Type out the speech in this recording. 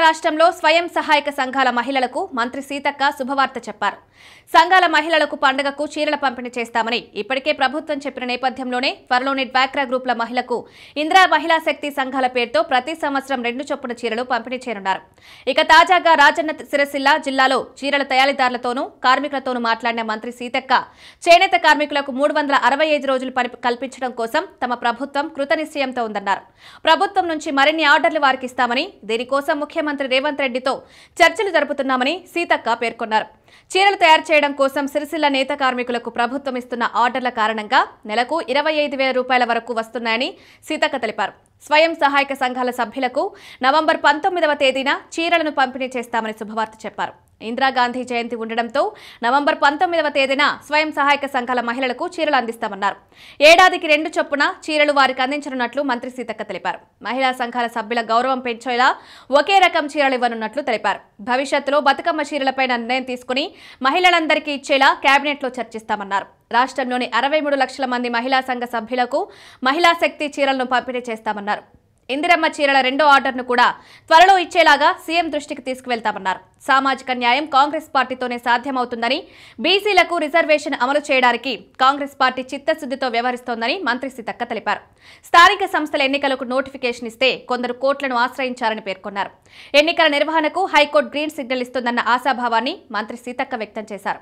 రాష్ట్రంలో స్వయం సహాయక సంఘాల మహిళలకు మంత్రి సీతక్క శుభవార్త చెప్పారు. సంఘాల మహిళలకు పండుగకు చీరల పంపిణీ చేస్తామని ఇప్పటికే ప్రభుత్వం చెప్పిన నేపథ్యంలోనే త్వరలోనే డ్వాక్రా గ్రూపుల మహిళలకు ఇందిరా మహిళా శక్తి సంఘాల పేరుతో ప్రతి సంవత్సరం 2 చొప్పున చీరలు పంపిణీ చేయనున్నారు. ఇక తాజాగా రాజన్న సిరిసిల్ల జిల్లాలో చీరల తయారీదారులతోనూ కార్మికులతోనూ మాట్లాడిన మంత్రి సీతక్క చేనేత కార్మికులకు 365 రోజులు పని కల్పించడం కోసం తమ ప్రభుత్వం కృతనిశ్చయంతో ఉందన్నారు. ప్రభుత్వం నుంచి మరిన్ని ఆర్డర్లు వారికి ఇస్తామని, దీనికోసం ముఖ్యమంత్రి రేవంత్ రెడ్డితో చర్చలు జరుపుతున్నామని సీతక్క పేర్కొన్నారు. చీరలు తయారు చేయడం కోసం సిరిసిల్ల నేత కార్మికులకు ప్రభుత్వం ఇస్తున్న ఆర్డర్ల కారణంగా నెలకు 25,000 రూపాయల వరకు వస్తున్నాయని సీతక్క తెలిపారు. స్వయం సహాయక సంఘాల సభ్యులకు నవంబర్ 19వ తేదీన చీరలను పంపిణీ చేస్తామని శుభవార్త చెప్పారు. ఇందిరాగాంధీ జయంతి ఉండడంతో నవంబర్ 19వ తేదీన స్వయం సహాయక సంఘాల మహిళలకు చీరలు అందిస్తామన్నారు. ఏడాదికి 2 చొప్పున చీరలు వారికి అందించనున్నట్లు మంత్రి సీతక్క తెలిపారు. మహిళా సంఘాల సభ్యుల గౌరవం పెంచేలా ఒకే రకం చీరలు ఇవ్వనున్నట్లు తెలిపారు. భవిష్యత్తులో బతుకమ్మ చీరలపై నిర్ణయం తీసుకుని మహిళలందరికీ ఇచ్చేలా కేబినెట్లో చర్చిస్తామన్నారు. రాష్ట్రంలోని 63 లక్షల మంది మహిళా సంఘ సభ్యులకు మహిళా శక్తి చీరలను పంపిణీ చేస్తామన్నారు. ఇందిరమ్మ చీరల 2వ ఆర్డర్ను కూడా త్వరలో ఇచ్చేలాగా సీఎం దృష్టికి తీసుకువెళ్తామన్నారు. సామాజిక న్యాయం కాంగ్రెస్ పార్టీతోనే సాధ్యమవుతుందని, బీసీలకు రిజర్వేషన్ అమలు చేయడానికి కాంగ్రెస్ పార్టీ చిత్తశుద్ధితో వ్యవహరిస్తోందని మంత్రి సీతక్క తెలిపారు. స్థానిక సంస్థల ఎన్నికలకు నోటిఫికేషన్ ఇస్తే కొందరు కోర్టులను ఆశ్రయించారని పేర్కొన్నారు. ఎన్నికల నిర్వహణకు హైకోర్టు గ్రీన్ సిగ్నల్ ఇస్తుందన్న ఆశాభావాన్ని మంత్రి సీతక్క వ్యక్తం చేశారు.